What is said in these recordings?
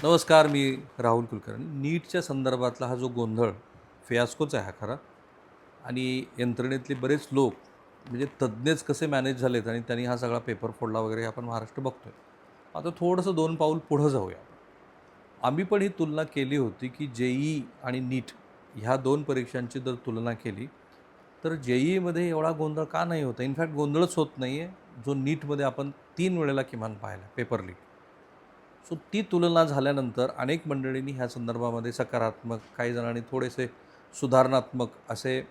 नमस्कार, मी राहुल कुलकर्णी. नीटच्या संदर्भातला हा जो गोंधळ फियास्कोच आहे हा खरा. आणि यंत्रणेतले बरेच लोक म्हणजे तज्ज्ञच कसे मॅनेज झालेत आणि त्यांनी हा सगळा पेपर फोडला वगैरे हे आपण महाराष्ट्र बघतोय. आता थोडंसं 2 पाऊल पुढं जाऊया आपण. आम्ही पण ही तुलना केली होती, की जेईई आणि नीट ह्या 2 परीक्षांची जर तुलना केली, तर जेईईमध्ये एवढा गोंधळ का नाही होत आहे? इनफॅक्ट गोंधळच होत नाही आहे, जो नीटमध्ये आपण 3 वेळेला किमान पाहिला पेपर लीक. सो ती तुलना झाल्यानंतर अनेक मंडळींनी ह्या संदर्भामध्ये सकारात्मक, काही जणांनी थोडेसे सुधारणात्मक असे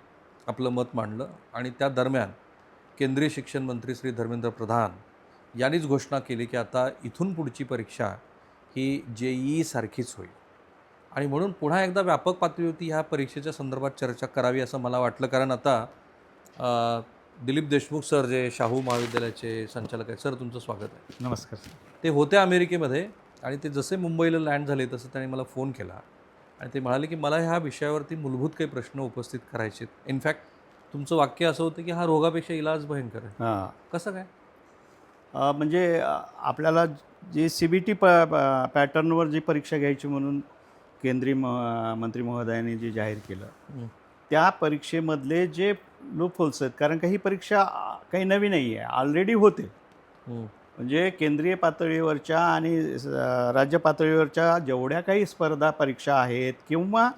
आपलं मत मांडलं. आणि त्या दरम्यान केंद्रीय शिक्षण मंत्री श्री धर्मेंद्र प्रधान यांनीच घोषणा केली की आता इथून पुढची परीक्षा ही जेईई सारखीच होईल. आणि म्हणून पुन्हा एकदा व्यापक पातळीवरती ह्या परीक्षेच्या संदर्भात चर्चा करावी असं मला वाटलं. कारण आता दिलीप देशमुख सर जे शाहू महाविद्यालयाचे संचालक आहेत, सर तुमचं स्वागत आहे. नमस्कार सर. ते होते अमेरिकेमध्ये आणि ते जसे मुंबईला लँड झाले तसं त्यांनी मला फोन केला आणि ते म्हणाले की मला ह्या विषयावरती मूलभूत काही प्रश्न उपस्थित करायचे आहेत. इनफॅक्ट तुमचं वाक्य असं होतं की हा रोगापेक्षा इलाज भयंकर आहे. हां. कसं काय? म्हणजे आपल्याला जी CBT पॅटर्नवर जी परीक्षा घ्यायची म्हणून केंद्रीय मंत्री महोदयांनी जे जाहीर केलं, त्या परीक्षेमधले जे लूप होल्स आहेत, कारण का ही परीक्षा काही नवी नाही आहे, ऑलरेडी होते. म्हणजे केंद्रीय पातळीवरच्या आणि राज्य पातळीवरच्या जेवढ्या काही स्पर्धा परीक्षा आहेत किंवा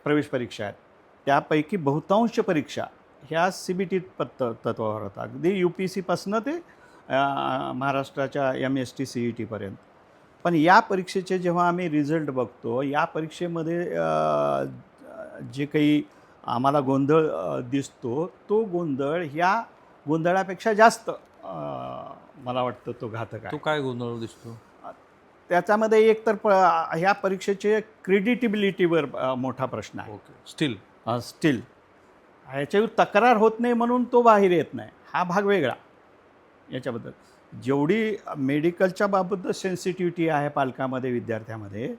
प्रवेश परीक्षा आहेत, त्यापैकी बहुतांश परीक्षा ह्या CBT तत्वावर होतात. अगदी UPSCपासनं ते महाराष्ट्राच्या MST CETपर्यंत. पण या परीक्षेचे जेव्हा आम्ही रिझल्ट बघतो, या परीक्षेमध्ये जे काही आम्हाला गोंधळ दिसतो, तो गोंधळ ह्या गोंधळापेक्षा जास्त मला वाटतं तो घातक आहे. तो काय गोंधळ दिसतो? त्याच्यामध्ये एक तर ह्या परीक्षेचे क्रेडिटिबिलिटीवर मोठा प्रश्न आहे. ओके. स्टील ह्याच्यावर तक्रार होत नाही म्हणून तो बाहेर येत नाही, हा भाग वेगळा. याच्याबद्दल जेवढी मेडिकलच्या बाबत सेन्सिटिव्हिटी आहे पालकामध्ये, विद्यार्थ्यामध्ये,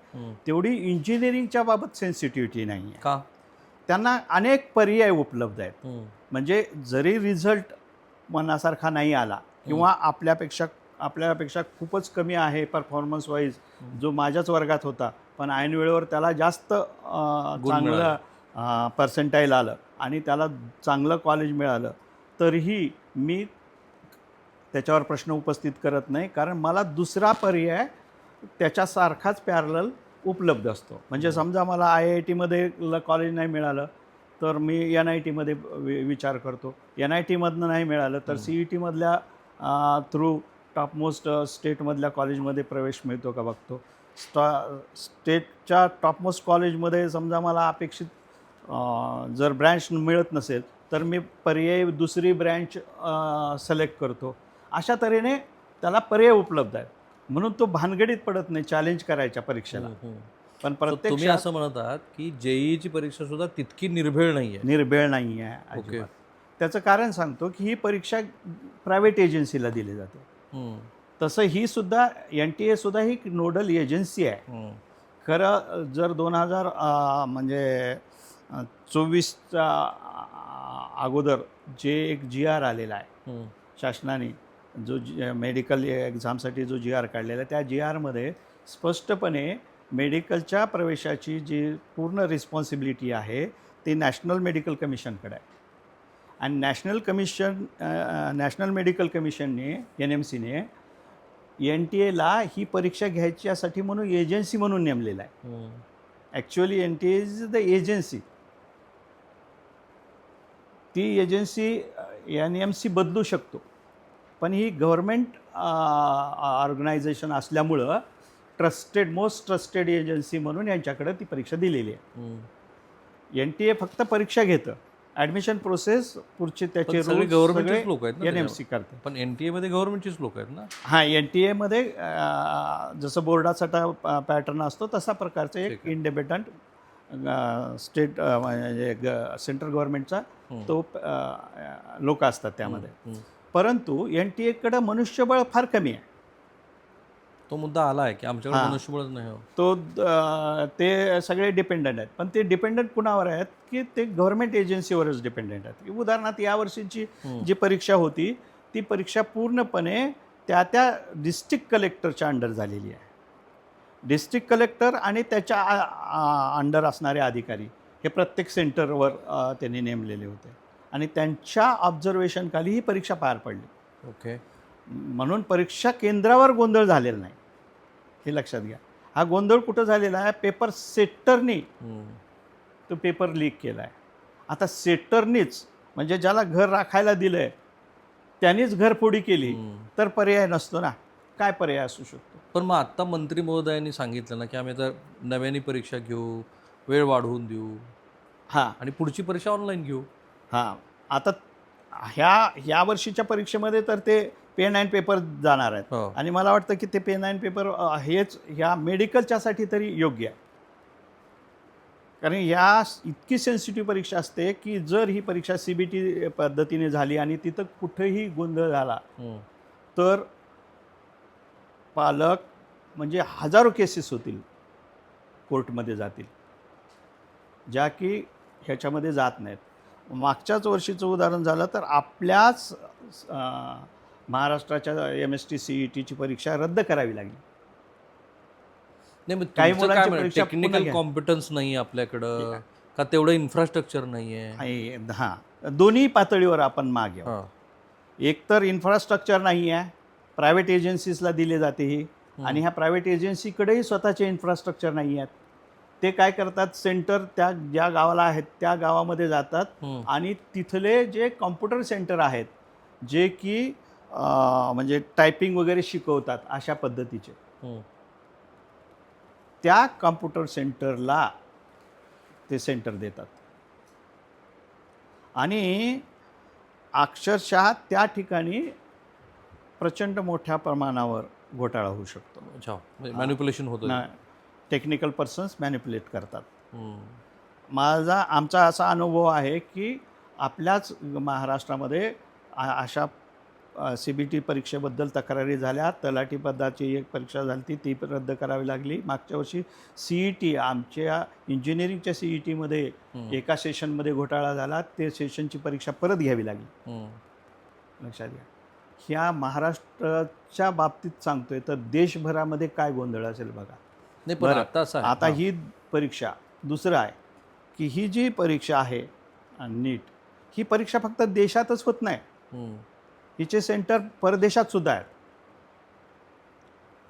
तेवढी इंजिनिअरिंगच्या बाबत सेन्सिटिव्हिटी नाही आहे. का? त्यांना अनेक पर्याय उपलब्ध आहेत. म्हणजे जरी रिझल्ट मनासारखा नाही आला किंवा आपल्यापेक्षा खूपच कमी आहे परफॉर्मन्स वाईज, जो माझ्याच वर्गात होता, पण ऐन वेळेवर त्याला जास्त चांगलं पर्सेंटाईल आलं आणि त्याला चांगलं कॉलेज मिळालं, तरीही मी त्याच्यावर प्रश्न उपस्थित करत नाही, कारण मला दुसरा पर्याय त्याच्यासारखाच पॅरलल उपलब्ध असतो. म्हणजे समजा मला IITमध्ये कॉलेज नाही मिळालं तर मी NITमध्ये विचार करतो. NITमधनं नाही मिळालं तर CETमधल्या थ्रू टॉपमोस्ट स्टेटमधल्या कॉलेजमध्ये प्रवेश मिळतो का बघतो. स्टेटच्या टॉपमोस्ट कॉलेजमध्ये समजा मला अपेक्षित जर ब्रँच मिळत नसेल तर मी पर्यायी दुसरी ब्रँच सिलेक्ट करतो. अशा तऱ्हेने त्याला पर्याय उपलब्ध आहेत, म्हणून तो भानगडीत पडत नाही चॅलेंज करायच्या परीक्षेला. पण तुम्ही असं म्हणत आहात की जेईईची परीक्षा सुद्धा तितकी निर्भीळ नाही आहे? निर्भीळ नाही आहे अजिबात. त्याचं कारण सांगतो की ही परीक्षा प्रायव्हेट एजन्सीला दिली जाते. तसं ही सुद्धा NTA सुद्धा ही नोडल एजन्सी आहे. खरं जर 2000 म्हणजे 24च्या अगोदर जे एक GR आलेला आहे शासनाने, जो मेडिकल एक्झामसाठी जो GR काढलेला आहे, त्या GRमध्ये स्पष्टपणे मेडिकलच्या प्रवेशाची जी पूर्ण रिस्पॉन्सिबिलिटी आहे ती नॅशनल मेडिकल कमिशनकडे आहे. आणि नॅशनल मेडिकल कमिशनने NMCने NTAला ही परीक्षा घ्यायच्यासाठी म्हणून एजन्सी म्हणून नेमलेला आहे. Actually NTA is the agency. ती एजन्सी NMC बदलू शकतो, पण ही गव्हर्मेंट ऑर्गनायझेशन असल्यामुळं मोस्ट ट्रस्टेड एजन्सी म्हणून यांच्याकडे ती परीक्षा दिलेली आहे. NTA फक्त परीक्षा घेतं, ॲडमिशन प्रोसेस पुढचे त्याचे रूल्स गव्हर्नमेंटचेच लोक आहेत ना NMC करते. पण NTA मध्ये गव्हर्नमेंटचीच लोक आहेत ना? हां, NTA जसं बोर्डाचा पॅटर्न असतो तसा प्रकारचं एक इंडिपेंडंट स्टेट म्हणजे सेंट्रल गव्हर्नमेंटचा तो लोक असतात त्यामध्ये. परंतु NTAकडं मनुष्यबळ फार कमी आहे. तो मुद्दा आला आहे की आमच्याकडे मनुष्यबळच नाही. तो ते सगळे डिपेंडंट आहेत, पण ते डिपेंडंट कुणावर आहेत की ते गव्हर्नमेंट एजन्सीवरच डिपेंडंट आहेत. उदाहरणार्थ यावर्षीची जी परीक्षा होती ती परीक्षा पूर्णपणे त्या डिस्ट्रिक्ट कलेक्टरच्या अंडर झालेली आहे. डिस्ट्रिक्ट कलेक्टर आणि त्याच्या अंडर असणारे अधिकारी हे प्रत्येक सेंटरवर त्यांनी नेमलेले होते आणि त्यांच्या ऑब्झर्वेशनखाली ही परीक्षा पार पडली. ओके. म्हणून परीक्षा केंद्रावर गोंधळ झालेला नाही, हे लक्षात घ्या. हा गोंधळ कुठं झालेला आहे, पेपर सेटरनी तो पेपर लीक केला आहे. आता सेटरनीच म्हणजे ज्याला घर राखायला दिलं आहे त्यांनीच घरफोडी केली तर पर्याय नसतो ना. काय पर्याय असू शकतो? पण मग आत्ता मंत्री महोदयांनी सांगितलं ना की आम्ही आता नव्याने परीक्षा घेऊ, वेळ वाढवून देऊ हां आणि पुढची परीक्षा ऑनलाईन घेऊ. हां आता ह्या वर्षीच्या परीक्षेमध्ये तर ते पेन अँड पेपर जाणार आहेत हो. आणि मला वाटतं की ते पेन अँड पेपर हेच ह्या मेडिकलच्यासाठी तरी योग्य आहे. कारण या इतकी सेन्सिटिव्ह परीक्षा असते की जर ही परीक्षा CBT पद्धतीने झाली आणि तिथं कुठेही गोंधळ झाला तर पालक म्हणजे हजारो केसेस होतील, कोर्टमध्ये जातील, ज्या की ह्याच्यामध्ये जात नाहीत. मागच्याच वर्षीचं उदाहरण झालं तर आपल्याच महाराष्ट्राच्या MST CETची परीक्षा रद्द करावी लागली. नाही मग काही तुमचं मुलांची काय परीक्षा टेक्निकल पुन्हा घ्या. कॉम्पिटन्स नाही आपल्याकडं का तेवढं इन्फ्रास्ट्रक्चर नाही आहे? हां दोन्ही पातळीवर आपण मागे आहोत. हां. एक तर इन्फ्रास्ट्रक्चर नाही आहे, प्रायव्हेट एजन्सीजला दिले जाते ही, आणि ह्या प्रायव्हेट एजन्सीकडेही स्वतःचे इन्फ्रास्ट्रक्चर नाही आहेत. ते काय करतात, सेंटर त्या ज्या गावाला आहेत त्या गावामध्ये जातात आणि तिथले जे कॉम्प्युटर सेंटर आहेत जे की म्हणजे टायपिंग वगैरे शिकवतात अशा पद्धतीचे, त्या कॉम्प्युटर सेंटरला ते सेंटर देतात आणि अक्षरशः त्या ठिकाणी प्रचंड मोठ्या प्रमाणावर घोटाळा होऊ शकतो. अच्छा, मॅनिप्युलेशन होतं. टेक्निकल पर्सन्स मॅनिप्युलेट करतात. आमचा असा अनुभव आहे की आपल्याच महाराष्ट्रामध्ये अशा CBT परीक्षेबद्दल तक्रारी झाल्या. तलाठी पदाची एक परीक्षा झाली ती रद्द करावी लागली. मागच्या वर्षी CET आमच्या इंजिनिअरिंगच्या CETमध्ये एका सेशनमध्ये घोटाळा झाला, ते सेशनची परीक्षा परत घ्यावी लागली. लक्षात घ्या. ह्या महाराष्ट्राच्या बाबतीत सांगतोय तर देशभरामध्ये काय गोंधळ असेल बघा. नाही पण आता असं आहे, आता ही परीक्षा दुसरं आहे की ही जी परीक्षा आहे नीट, ही परीक्षा फक्त देशातच होत नाही, हिचे सेंटर परदेशात सुद्धा आहेत.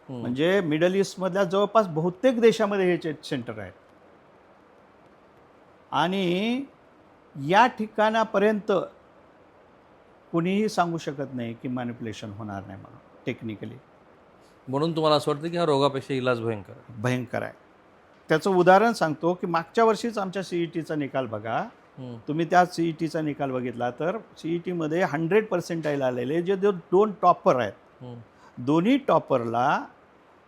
म्हणजे मिडल ईस्टमधल्या जवळपास बहुतेक देशामध्ये हे सेंटर आहेत आणि या ठिकाणापर्यंत कोणीही सांगू शकत नाही की मॅनिप्युलेशन होणार नाही म्हणून टेक्निकली. म्हणून तुम्हाला असं वाटतं की हा रोगापेक्षा इलाज भयंकर आहे. त्याचं उदाहरण सांगतो की मागच्या वर्षीच आमच्या CETचा निकाल बघा. तुम्ही त्या CETचा निकाल बघितला तर CETमध्ये 100% आलेले जे 2 टॉपर आहेत, दोन्ही टॉपरला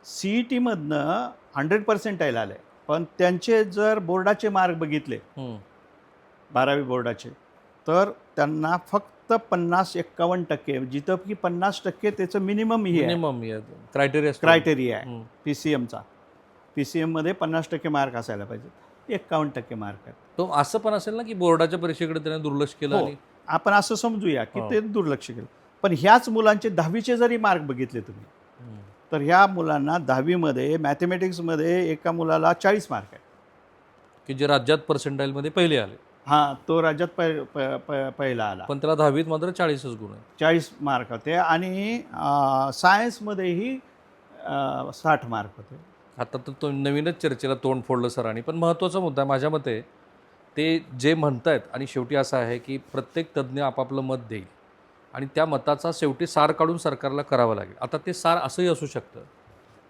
CETमधनं 100% आले, पण त्यांचे जर बोर्डाचे मार्क बघितले 12वी बोर्डाचे तर त्यांना फक्त 50-51%, जिथं की 50% त्याचं मिनिमम क्रायटेरिया आहे PCMचा. PCMमध्ये 50% मार्क असायला पाहिजे, 51% मार्क आहेत. तो असं पण असेल ना की बोर्डाच्या परीक्षेकडे त्याने दुर्लक्ष केलं. आणि आपण असं समजूया की ते दुर्लक्ष केलं. पण ह्याच मुलांचे 10वीचे जरी मार्क बघितले तुम्ही तर ह्या मुलांना 10वीमध्ये मॅथमॅटिक्समध्ये एका मुलाला 40 मार्क आहेत की जे राज्यात पर्सेंटाईलमध्ये पहिले आले. हां, तो राज्यात पहिला आला, पण त्याला 10वीत मात्र 40च गुण आहे. 40 मार्क होते आणि सायन्समध्येही 60 मार्क होते. आता तर तो नवीनच चर्चेला तोंड फोडलं सरांनी. पण महत्त्वाचा मुद्दा माझ्या मते ते जे म्हणतायत आणि शेवटी असं आहे की प्रत्येक तज्ज्ञ आपापलं मत देईल आणि त्या मताचा शेवटी सार काढून सरकारला करावं लागेल. आता ते सार असंही असू शकतं,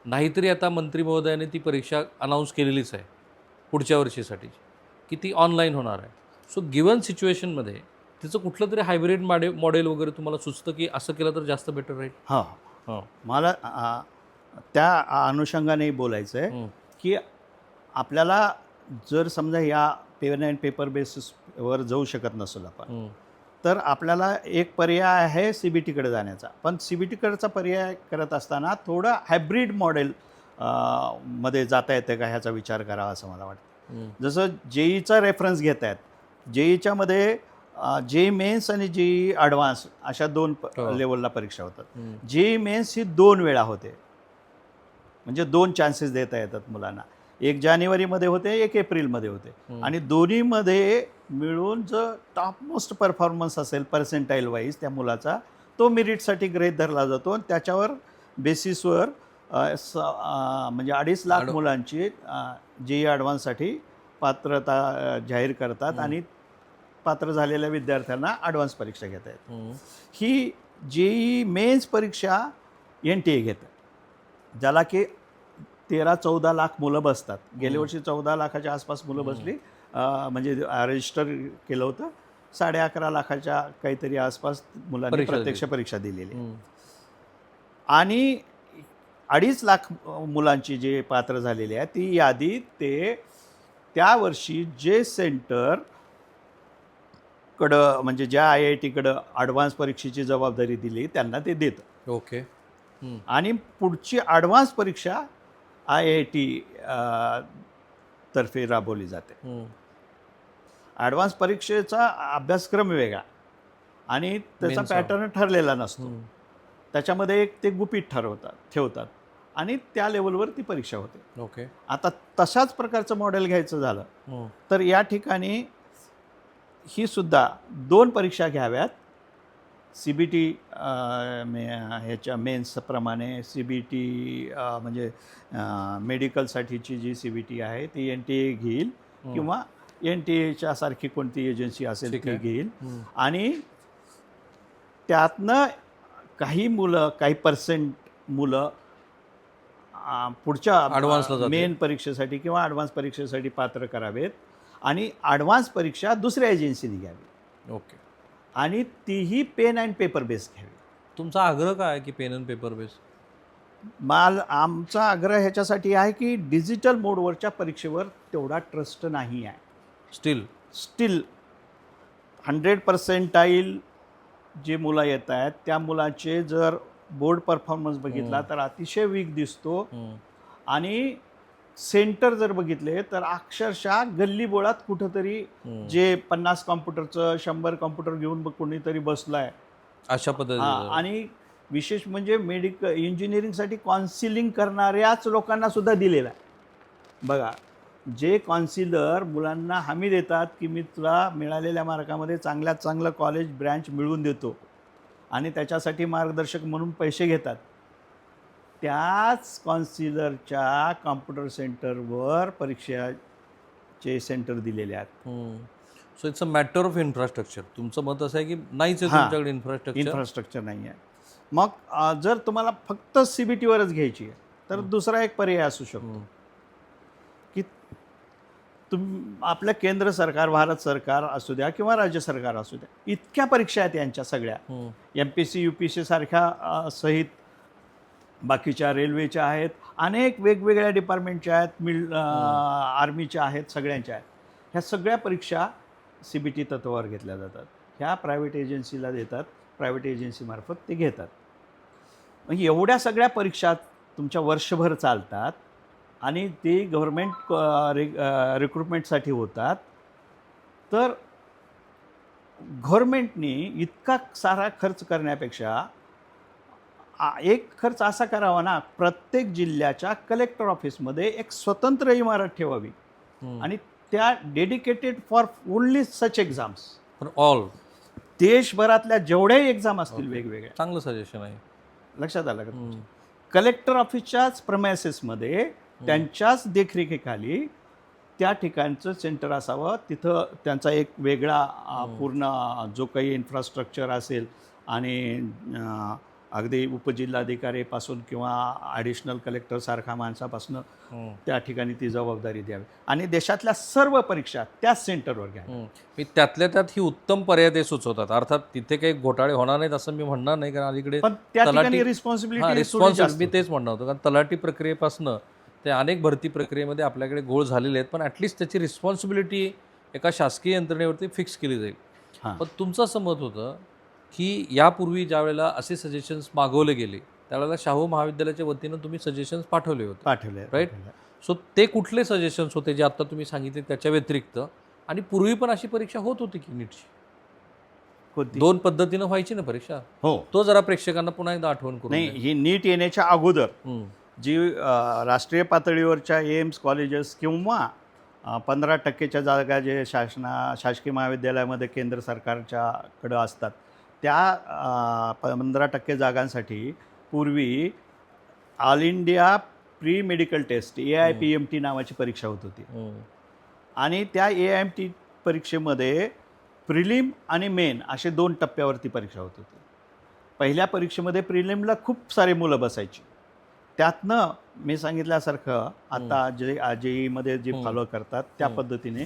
नाहीतरी आता मंत्री महोदयाने ती परीक्षा अनाऊन्स केलेलीच आहे पुढच्या वर्षीसाठी की ती ऑनलाईन होणार आहे. सो गिवन सिच्युएशनमध्ये तिचं कुठलं तरी हायब्रिड मॉडेल वगैरे तुम्हाला सुचतं की असं केलं तर जास्त बेटर राहील? हां, मला त्या अनुषंगाने बोलायचं आहे की आपल्याला जर समजा या पेन अँड पेपर बेसिसवर जाऊ शकत नसेल आपण, तर आपल्याला एक पर्याय आहे CBTकडे जाण्याचा. पण CBTकडचा पर्याय करत असताना थोडं हायब्रिड मॉडेल मध्ये जाता येतं का ह्याचा विचार करावा असं मला वाटतं. जसं JEEचा रेफरन्स घेत आहेत, JEEच्यामध्ये JEE मेन्स आणि JEE ॲडव्हान्स अशा 2 लेवलला परीक्षा होतात. JEE मेन्स ही 2 वेळा होते म्हणजे 2 चान्सेस देता येतात मुलांना. 1 जानेवारीमध्ये होते, 1 एप्रिलमध्ये होते आणि दोन्हीमध्ये मिळून जो टॉप मोस्ट परफॉर्मन्स असेल पर्सेंटाईल वाईज त्या मुलाचा, तो मेरिटसाठी गृहीत धरला जातो आणि त्याच्यावर बेसिसवर म्हणजे 2.5 लाख मुलांची JEE ॲडव्हान्ससाठी पात्रता जाहीर करतात आणि पात्र झालेल्या विद्यार्थ्यांना ॲडव्हान्स परीक्षा घेता येते. ही JEE मेन्स परीक्षा NTA घेतं, ज्याला की 13-14 लाख मुलं बसतात. गेल्या वर्षी 14 लाखाच्या आसपास मुलं बसली, म्हणजे रजिस्टर केलं होतं. 11.5 लाखाच्या काहीतरी आसपास मुलांनी प्रत्यक्ष परीक्षा दिलेली आणि 2.5 लाख मुलांची जे पात्र झालेली आहे ती यादी ते त्या वर्षी जे सेंटर कडं म्हणजे ज्या IIT-कडं ॲडव्हान्स परीक्षेची जबाबदारी दिली त्यांना ते देतं. ओके. आणि पुढची ॲडव्हान्स परीक्षा IIT तर्फे राबवली जाते. ॲडव्हान्स परीक्षेचा अभ्यासक्रम वेगळा आणि त्याचा पॅटर्न ठरलेला नसतो. त्याच्यामध्ये एक ते गुपित ठेवतात आणि त्या लेवलवर ती परीक्षा होते. ओके. आता तशाच प्रकारचं मॉडेल घ्यायचं झालं तर या ठिकाणी ही सुद्धा 2 परीक्षा घ्याव्यात. CBT ह्याच्या मेन्सप्रमाणे CBT म्हणजे मेडिकलसाठीची जी CBT आहे ती NTA घेईल किंवा NTA सारखी कोणती एजन्सी असेल ती घेईल आणि त्यातनं काही मुलं काही पर्सेंट मुलं पुढच्या मेन परीक्षेसाठी किंवा ॲडव्हान्स परीक्षेसाठी पात्र करावेत आणि ॲडव्हान्स परीक्षा दुसऱ्या एजन्सीने घ्यावी. ओके. आणि तीही पेन अँड पेपर बेस घ्यावी. तुमचा आग्रह काय आहे की पेन अँड पेपर बेस? आमचा आग्रह ह्याच्यासाठी आहे की डिजिटल मोडवरच्या परीक्षेवर तेवढा ट्रस्ट नाही आहे. स्टील 100% जे मुलं येत आहेत त्या मुलाचे जर बोर्ड परफॉर्मन्स बघितला तर अतिशय वीक दिसतो आणि सेंटर जर बघितले तर अक्षरशः गल्ली बोळात कुठंतरी जे 50 कॉम्प्युटरचं 100 कॉम्प्युटर घेऊन कोणीतरी बसलाय अशा पद्धतीने. आणि विशेष म्हणजे इंजिनिअरिंगसाठी काउन्सिलिंग करणाऱ्याच लोकांना सुद्धा दिलेला आहे. बघा, जे काउन्सिलर मुलांना हमी देतात की मी तुला मिळालेल्या मार्कामध्ये चांगल्यात चांगलं कॉलेज ब्रँच मिळवून देतो आणि त्याच्यासाठी मार्गदर्शक म्हणून पैसे घेतात, त्याच काउन्सिलरच्या कॉम्प्युटर सेंटरवर परीक्षेचे सेंटर दिलेले आहेत. So it's a matter of infrastructure. तुमचं मत असं आहे की नाहीच आहे तुमच्याकडे इन्फ्रास्ट्रक्चर नाही आहे. मग जर तुम्हाला फक्त CBTवरच घ्यायची आहे तर दुसरा एक पर्याय असू शकतो की आपलं केंद्र सरकार, भारत सरकार असू द्या किंवा राज्य सरकार असू द्या, इतक्या परीक्षा आहेत यांच्या सगळ्या, MPSC UPSC सारख्या सहित बाकीच्या रेल्वेच्या आहेत, अनेक वेगवेगळ्या डिपार्टमेंटच्या आहेत, आर्मीच्या आहेत, सगळ्यांच्या आहेत. ह्या सगळ्या परीक्षा CBT तत्वावर घेतल्या जातात. ह्या प्रायव्हेट एजन्सीला देतात, प्रायव्हेट एजन्सीमार्फत ते घेतात. मग एवढ्या सगळ्या परीक्षा तुमच्या वर्षभर चालतात आणि ते गव्हर्मेंट रिक्रुटमेंटसाठी होतात. तर गव्हर्मेंटनी इतका सारा खर्च करण्यापेक्षा एक खर्च असा करावा ना, प्रत्येक जिल्ह्याच्या कलेक्टर ऑफिसमध्ये एक स्वतंत्र इमारत ठेवावी आणि त्या dedicated for only such exams, for all देशभरातल्या जेवढ्याही एक्झाम असतील वेगवेगळ्या. चांगलं सजेशन आहे. लक्षात आलं का? कलेक्टर ऑफिसच्याच प्रेमायसेसमध्ये त्यांच्याच देखरेखीखाली त्या ठिकाणचं सेंटर असावं. तिथं त्यांचा एक वेगळा पूर्ण जो काही इन्फ्रास्ट्रक्चर असेल आणि अगदी उपजिल्हाधिकारीपासून किंवा ॲडिशनल कलेक्टरसारख्या माणसापासून त्या ठिकाणी ती जबाबदारी द्यावी आणि देशातल्या सर्व परीक्षा त्याच सेंटरवर घ्या. मी त्यातल्या त्यात ही उत्तम पर्याय ते सुचवतात. अर्थात तिथे काही घोटाळे होणार नाहीत असं मी म्हणणार नाही, कारण अलीकडे रिस्पॉन्सिबिलिटी मी तेच म्हणणार होतो, कारण तलाठी प्रक्रियेपासून ते अनेक भरती प्रक्रियेमध्ये आपल्याकडे घोळ झालेले आहेत, पण ॲटलिस्ट त्याची रिस्पॉन्सिबिलिटी एका शासकीय यंत्रणेवरती फिक्स केली जाईल. पण तुमचं असं मत होतं की यापूर्वी ज्या वेळेला असे सजेशन्स मागवले गेले त्यावेळेला शाहू महाविद्यालयाच्या वतीनं तुम्ही सजेशन्स पाठवले होते, राईट? सो ते कुठले सजेशन्स होते जे आता तुम्ही सांगितले त्याच्या व्यतिरिक्त? आणि पूर्वी पण अशी परीक्षा होत होती की नीटची 2 पद्धतीनं व्हायची ना परीक्षा? हो. तो जरा प्रेक्षकांना पुन्हा एकदा आठवण करून. नाही, ही नीट येण्याच्या अगोदर जी राष्ट्रीय पातळीवरच्या एम्स कॉलेजेस किंवा 15% जागा जे शासकीय महाविद्यालयामध्ये केंद्र सरकारच्याकडं असतात त्या 15% जागांसाठी पूर्वी all India pre medical test AIPMT नावाची परीक्षा होत होती. आणि त्या AIMT परीक्षेमध्ये प्रिलिम आणि मेन असे 2 टप्प्यावरती परीक्षा होत होती. पहिल्या परीक्षेमध्ये प्रिलिमला खूप सारे मुलं बसायची. त्यातनं मी सांगितल्यासारखं आता जे JEEमध्ये जे फॉलो करतात त्या पद्धतीने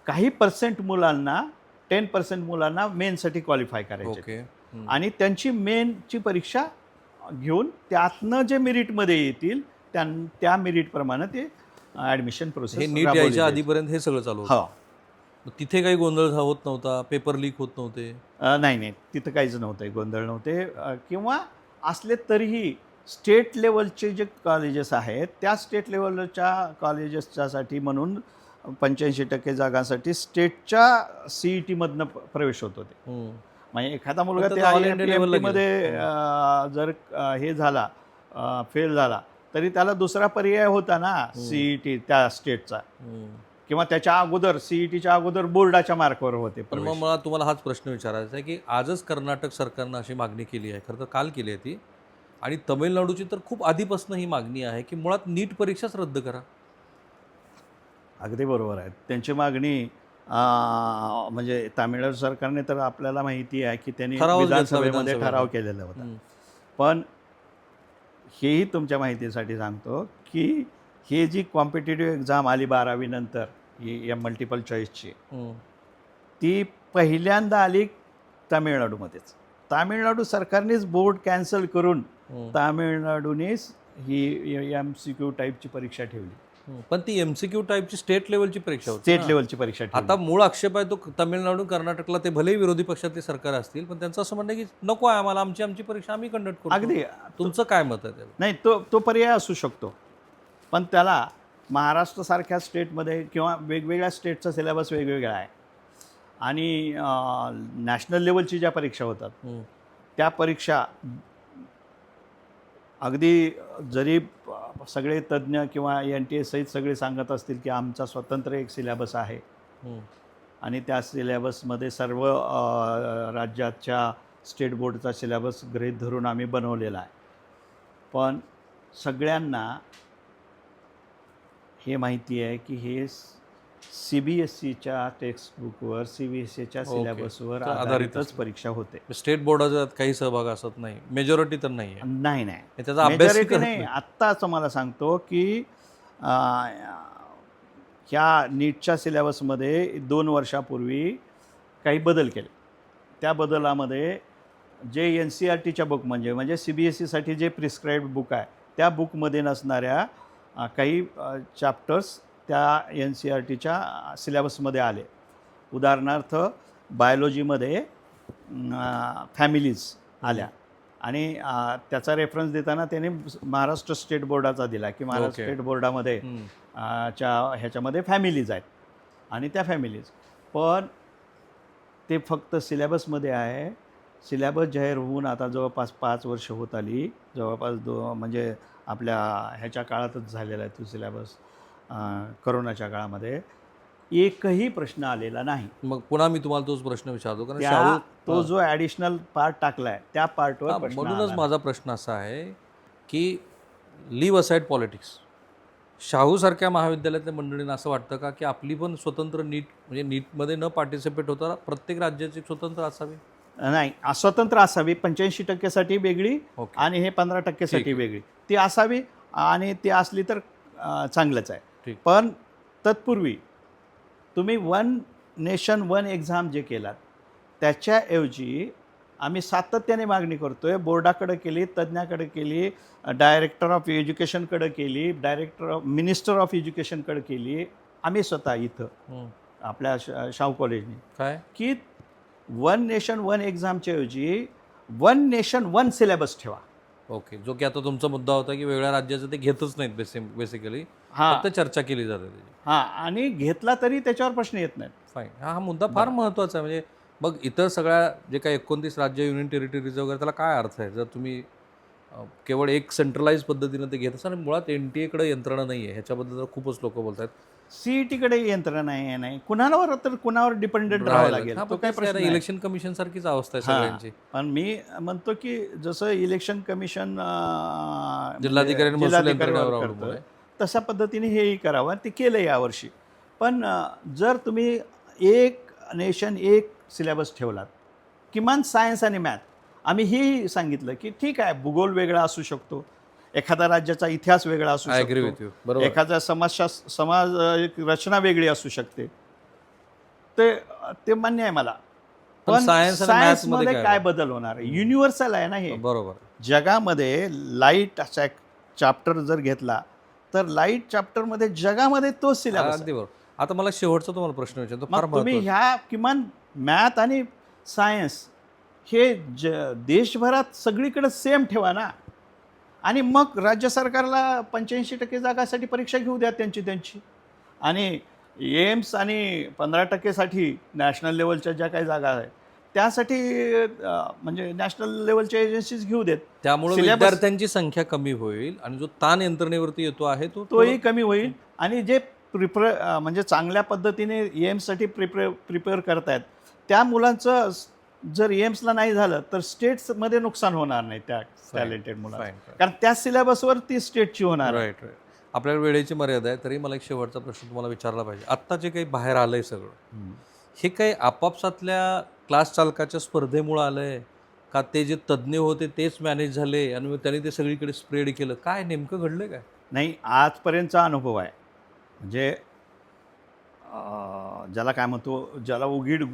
काही पर्सेंट मुलांना 10% मुलांना मेनसाठी क्वालिफाय करायचे आणि त्यांची मेनची परीक्षा घेऊन त्यातनं जे मेरिटमध्ये येतील त्या मेरिटप्रमाणे ते ॲडमिशन प्रोसेस हे नीट यायच्या आधीपर्यंत हे सगळं चालू होतं. मग तिथे काही गोंधळ होत नव्हता, पेपर लीक होत नव्हते? नाही तिथं काहीच नव्हतं, गोंधळ नव्हते किंवा असले तरीही स्टेट लेवलचे जे कॉलेजेस आहेत त्या स्टेट लेवलच्या कॉलेजेसच्यासाठी म्हणून 85% जागांसाठी स्टेटच्या CET-मधनं प्रवेश होत होते. म्हणजे एखादा मुलगा त्या IIMT-मध्ये जर हे झाला फेल झाला तरी त्याला दुसरा पर्याय होता ना CET त्या स्टेटचा, किंवा त्याच्या अगोदर CET-च्या अगोदर बोर्डाच्या मार्कवर होते. पण मग मला तुम्हाला हाच प्रश्न विचारायचा आहे की आजच कर्नाटक सरकारनं अशी मागणी केली आहे, खरं तर काल केली आहे ती, आणि तमिळनाडूची तर खूप आधीपासून ही मागणी आहे की मुळात नीट परीक्षाच रद्द करा. अगदी बरोबर आहे त्यांची मागणी. म्हणजे तामिळनाडू सरकारने तर आपल्याला माहिती आहे की त्यांनी विधानसभेमध्ये ठराव केलेला होता. पण हेही तुमच्या माहितीसाठी सांगतो की ही जी कॉम्पिटिटिव्ह एक्झाम आली 12वी नंतर या मल्टिपल चॉईसची, ती पहिल्यांदा आली तामिळनाडूमध्येच. तामिळनाडू सरकारनेच बोर्ड कॅन्सल करून तामिळनाडूनेच ही MCQ टाईपची परीक्षा ठेवली. पण ती MCQ टाईपची स्टेट लेवलची परीक्षा होती, स्टेट लेवलची परीक्षा ठेवली. आता मूळ आक्षेप आहे तो तामिळनाडू कर्नाटकला, ते भलेही विरोधी पक्षातले सरकार असतील पण त्यांचं असं म्हणणं आहे की नको आहे आम्हाला, आमची परीक्षा आम्ही कंडक्ट करू. अगदी तुमचं काय मत आहे? नाही, तो पर्याय असू शकतो, पण त्याला महाराष्ट्रासारख्या स्टेटमध्ये किंवा वेगवेगळ्या स्टेटचा सिलेबस वेगवेगळा आहे आणि नॅशनल लेवलची ज्या परीक्षा होतात त्या परीक्षा अगदी जरी सगळे तज्ज्ञ किंवा NTA सहित सगळे सांगत असतील की आमचा स्वतंत्र एक सिलेबस आहे आणि त्या सिलेबसमध्ये सर्व राज्याच्या स्टेट बोर्डचा सिलेबस गृहीत धरून आम्ही बनवलेला आहे, पण सगळ्यांना हे माहिती आहे की हे CBSEच्या टेक्स्टबुकवर CBSEच्या सिलेबसवर आधारितच परीक्षा होते. स्टेट बोर्डाचा काही सहभाग असत नाही, मेजॉरिटी तर नाही आहे. नाही त्याचा अभ्यास नाही. आत्ताच मला सांगतो की ह्या नीटच्या सिलेबसमध्ये 2 वर्षापूर्वी काही बदल केले. त्या बदलामध्ये जे NCERTच्या बुक म्हणजे CBSEसाठी जे प्रिस्क्राईब्ड बुक आहे त्या बुकमध्ये नसणाऱ्या काही चॅप्टर्स त्या NCERTच्या सिलेबसमध्ये आले. उदाहरणार्थ बायोलॉजीमध्ये फॅमिलीज आल्या आणि त्याचा रेफरन्स देताना त्याने महाराष्ट्र स्टेट बोर्डाचा दिला की महाराष्ट्र स्टेट बोर्डामध्ये ह्याच्यामध्ये फॅमिलीज आहेत आणि त्या फॅमिलीज, पण ते फक्त सिलेबसमध्ये आहे. सिलेबस जाहीर होऊन आता जवळपास 5 वर्ष होत आली, जवळपास म्हणजे आपल्या ह्याच्या काळातच झालेला आहे तो सिलेबस. करोनाच्या काळामध्ये एकही प्रश्न आलेला नाही. मग पुन्हा मी तुम्हाला तोच प्रश्न विचारतो, कारण तो जो ॲडिशनल पार्ट टाकला आहे त्या पार्टवर म्हणूनच माझा प्रश्न असा आहे की लिव्ह असाइड पॉलिटिक्स, शाहूसारख्या महाविद्यालयातल्या मंडळींना असं वाटतं का की आपली पण स्वतंत्र नीट म्हणजे नीटमध्ये न पार्टिसिपेट होता प्रत्येक राज्याची स्वतंत्र असावी? नाही, स्वतंत्र असावी. 85% वेगळी आणि हे 15% वेगळी ती असावी आणि ती असली तर चांगलंच आहे. पण तत्पूर्वी तुम्ही 1 नेशन 1 एक्झाम जे केलात त्याच्याऐवजी आम्ही सातत्याने मागणी करतोय, बोर्डाकडे केली, तज्ज्ञाकडे केली, डायरेक्टर ऑफ एज्युकेशनकडे केली, मिनिस्टर ऑफ एज्युकेशनकडे केली, आम्ही स्वतः इथं आपल्या शाहू कॉलेजने काय की 1 नेशन 1 एक्झामच्या ऐवजी 1 नेशन 1 सिलेबस ठेवा. जो की आता तुमचा मुद्दा होता की वेगळ्या राज्याचं ते घेतच नाहीत बेसिकली, फक्त चर्चा केली जाते त्याची. आणि घेतला तरी त्याच्यावर प्रश्न येत नाहीत. फाईन. हा मुद्दा फार महत्त्वाचा आहे. म्हणजे मग इतर सगळ्या जे काही 29 राज्य युनियन टेरिटरीज वगैरे त्याला काय अर्थ आहे? जर तुम्ही केवळ एक सेंट्रलाइज पद्धतीनं ते घेत असतात आणि मुळात NTA यंत्रणा नाही आहे ह्याच्याबद्दल तर खूपच लोक बोलत आहेत. CET यंत्रणा नाही, कुणावर तर कुणावर डिपेंडेंट राहावं लागेल, तो काय प्रश्न आहे. इलेक्शन कमिशन सारखीच अवस्था आहे हां, सगळ्यांची. पण मी म्हणतो की जसं इलेक्शन कमिशन जिल्हाधिकारी आणि महसूल जिल्हाधिकाऱ्यावर यंत्रणेवर अवलंबून करतं, आहे. तशा पद्धतीने हेही करावं, ते केलं यावर्षी. पण जर तुम्ही एक नेशन एक सिलेबस ठेवलात, किमान सायन्स आणि मॅथ, आम्ही हेही सांगितलं की ठीक आहे, भूगोल वेगळा असू शकतो, एखाद्या राज्याचा इतिहास वेगळा असू आय ॲग्री विथ शकतो, यू. बरोबर. एखाद्या समाज एक रचना वेगळी असू शकते, ते ते मान्य आहे मला. पण पण सायन्स आणि मॅथमध्ये सायन्समध्ये काय काय आहे? बदल होणार आहे? युनिव्हर्सल आहे ना हे. बरोबर. जगामध्ये लाईट असा चॅप्टर जर घेतला, तर लाईट चॅप्टरमध्ये जगामध्ये तोच सिलेबस आहे. अगदी बरोबर. आता मला शेवटचा तुम्हाला प्रश्न विचारतो, फार मग तुम्ही महत्त्वाचा. ह्या किमान मॅथ आणि सायन्स हे देशभरात सगळीकडे सेम ठेवा ना. आणि मग राज्य सरकारला 85% जागासाठी परीक्षा घेऊ द्या त्यांची. आणि एम्स आणि 15% नॅशनल लेवलच्या ज्या काही जागा आहेत, त्यासाठी म्हणजे नॅशनल लेवलच्या एजन्सीज घेऊ देत. त्यामुळे Syllabus विद्यार्थ्यांची संख्या कमी होईल आणि जो ताण यंत्रणेवरती येतो आहे तो तोही कमी होईल. आणि जे म्हणजे चांगल्या पद्धतीने एम्ससाठी प्रिपेअर करतायत, त्या मुलांचं जर एम्सला नाही झालं तर स्टेट्समध्ये नुकसान होणार नाही त्या टॅलेंटेड मुलांचं. fine. कारण त्या सिलेबसवर ती स्टेटची होणार आहे. राईट. आपल्याला वेळेची मर्यादा आहे, तरी मला एक शेवटचा प्रश्न तुम्हाला विचारला पाहिजे. आत्ता जे काही बाहेर आलंय सगळं, हे काही आपापसातल्या क्लास चालकाच्या स्पर्धेमुळं आलंय का ते जे तज्ज्ञ होते तेच मॅनेज झाले आणि मग त्यांनी ते सगळीकडे स्प्रेड केलं? काय नेमकं घडलंय काय? नाही, आजपर्यंतचा अनुभव आहे. म्हणजे ज्याला काय म्हणतो, ज्याला उघीड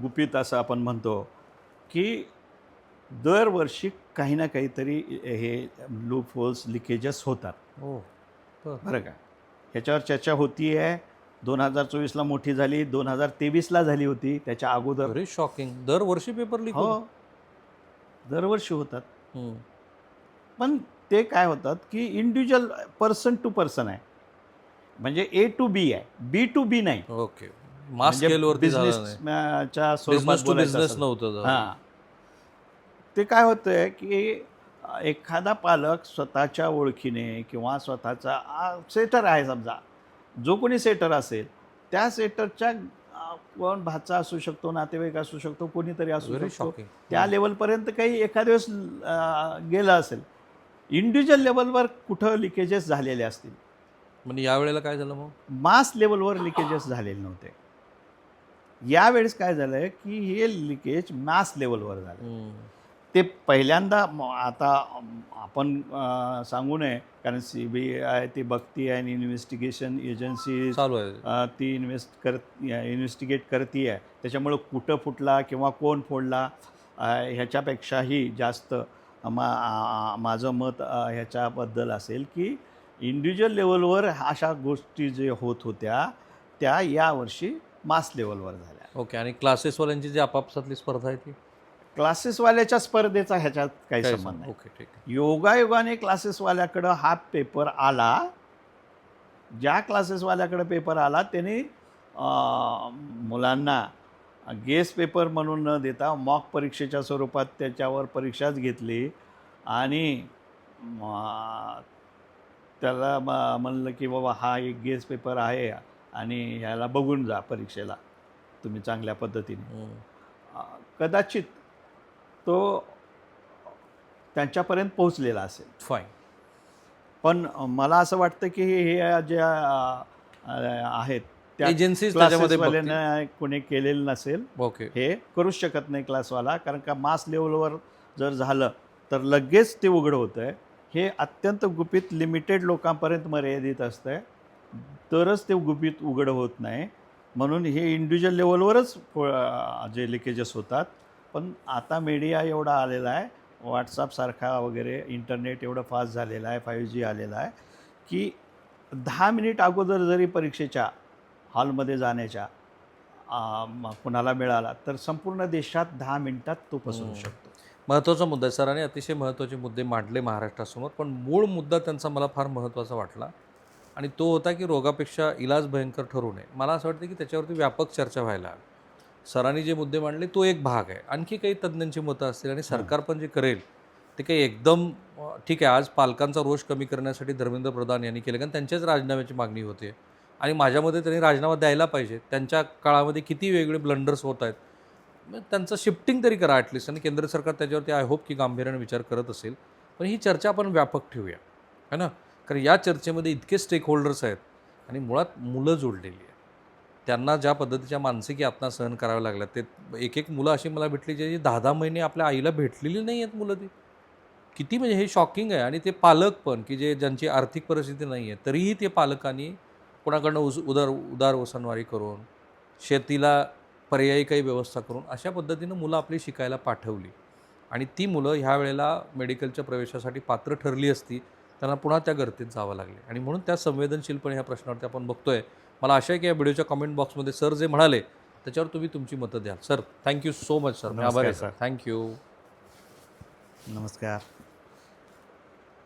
गुपित असं आपण म्हणतो, की दरवर्षी काही ना काहीतरी हे लूप होल्स लिकेजेस होतात. हो. बरं का? ह्याच्यावर चर्चा होती आहे. 2024ला मोठी झाली, 2023ला झाली होती, त्याच्या अगोदर. Very shocking. दरवर्षी पेपर लीक हो, होतो. दरवर्षी होतात. पण ते काय होतात की इंडिव्हिज्युअल पर्सन टू पर्सन आहे. म्हणजे A to B आहे, B to B नाही. ओके. मास स्केलवरती झालं नाही. बिझनेसच्या स्वरूपात बिझनेस टू बोलायचं बिझनेस असेल. नव्हतं. हां. ते काय होतंय की एखादा पालक स्वतःच्या ओळखीने किंवा स्वतःचा सेटर आहे समजा, जो कोणी सेटर असेल, त्या सेटरच्या कोण भाचा असू शकतो, नातेवाईक असू शकतो, कोणीतरी असू व्हेरी शकतो. शॉकिंग. त्या लेवलपर्यंत काही एखाद्या वेळेस गेलं असेल. इंडिव्हिज्युअल लेवलवर कुठं लिकेजेस झालेले असतील, म्हणजे यावेळेला काय झालं मग? मास लेवलवर लिकेजेस झालेले नव्हते. यावेळेस काय झालं आहे की हे लिकेज मास लेवलवर झालं. ते पहिल्यांदा आता आपण सांगू नये, कारण CBI ती बघती आहे आणि इन्व्हेस्टिगेशन एजन्सी चालू आहे. ती इन्व्हेस्टिगेट करते आहे. त्याच्यामुळं कुठं फुटला किंवा कोण फोडला ह्याच्यापेक्षाही जास्त माझं मत ह्याच्याबद्दल असेल की इंडिव्हिज्युअल लेवलवर अशा गोष्टी जे होत होत्या त्या यावर्षी मास लेवलवर झाल्या. ओके. आणि क्लासेसवाल्यांची जी आपापसातली स्पर्धा आहे ती क्लासेसवाल्याच्या स्पर्धेचा ह्याच्यात काही संबंध नाही. ओके, ठीक आहे. योगायोगाने क्लासेसवाल्याकडं हा पेपर आला. ज्या क्लासेसवाल्याकडे पेपर आला त्याने मुलांना गेस पेपर म्हणून न देता मॉक परीक्षेच्या स्वरूपात त्याच्यावर परीक्षाच घेतली आणि त्याला म्हणलं की बाबा हा एक गेस पेपर आहे आणि ह्याला बघून जा परीक्षेला तुम्ही चांगल्या पद्धतीने. कदाचित तो त्यांच्यापर्यंत पोहोचलेला असेल. फाईन. पण मला असं वाटतं की हे ज्या आहेत त्या एजन्सीज त्याच्यामध्ये क्लासेसवाल्यांना कोणी केलेलं नसेल. ओके. हे करूच शकत नाही क्लासवाला, कारण का मास लेवलवर जर झालं तर लगेच ते उघड होतं आहे. हे अत्यंत गुपित लिमिटेड लोकांपर्यंत मर्यादित असतं आहे, तरच ते गुपित उघड होत नाही. म्हणून हे इंडिव्हिज्युअल लेवलवरच जे लिकेजेस होतात. पण आता मीडिया एवढा आलेला आहे, व्हॉट्सअपसारखा वगैरे इंटरनेट एवढं फास्ट झालेलं आहे, 5G आलेलं आहे की 10 मिनिट अगोदर जरी परीक्षेच्या हॉलमध्ये जाण्याच्या कुणाला मिळाला तर संपूर्ण देशात 10 मिनिटात तो पसरू शकतो. महत्त्वाचा मुद्दा आहे. सरांनी अतिशय महत्त्वाचे मुद्दे मांडले महाराष्ट्रासमोर, पण मूळ मुद्दा त्यांचा मला फार महत्त्वाचा वाटला आणि तो होता की रोगापेक्षा इलाज भयंकर ठरू नये. मला असं वाटतं की त्याच्यावरती व्यापक चर्चा व्हायला हवी. सरांनी जे मुद्दे मांडले तो एक भाग आहे. आणखी काही तज्ज्ञांची मतं असतील आणि सरकार पण जे करेल ते काही एकदम ठीक आहे, आज पालकांचा रोष कमी करण्यासाठी धर्मेंद्र प्रधान यांनी केलं, कारण त्यांच्याच राजीनाम्याची मागणी होते आणि माझ्या मते त्यांनी राजीनामा द्यायला पाहिजे. त्यांच्या काळामध्ये किती वेगळे ब्लंडर्स होत आहेत, मग त्यांचं शिफ्टिंग तरी करा ॲटलिस्ट. आणि केंद्र सरकार त्याच्यावरती आय होप की गांभीर्याने विचार करत असेल. पण ही चर्चा आपण व्यापक ठेवूया, है ना, कारण या चर्चेमध्ये इतके स्टेक होल्डर्स आहेत आणि मुळात मुलं जोडलेली आहेत. त्यांना ज्या पद्धतीच्या मानसिक यातना सहन कराव्या लागल्या, ते एक एक मुलं अशी मला भेटली जी 10-10 महिने आपल्या आईला भेटलेली नाही आहेत मुलं ती. किती म्हणजे हे शॉकिंग आहे. आणि ते पालक पण की ज्यांची आर्थिक परिस्थिती नाही आहे, तरीही ते पालकांनी कोणाकडनं उदार उसनवारी करून, शेतीला पर्यायी काही व्यवस्था करून अशा पद्धतीनं मुलं आपली शिकायला पाठवली. आणि ती मुलं ह्या वेळेला मेडिकलच्या प्रवेशासाठी पात्र ठरली असती, त्यांना पुन्हा त्या गर्दीत जावं लागले. आणि म्हणून त्या संवेदनशीलपणे ह्या प्रश्नावरती आपण बघतोय. मला आशा आहे की या व्हिडिओच्या कमेंट बॉक्समध्ये सर जे म्हणाले त्याच्यावर तुम्ही तुमची मतं द्याल. Sir thank you so much sir. मी आभारी आहे सर. थँक्यू. नमस्कार.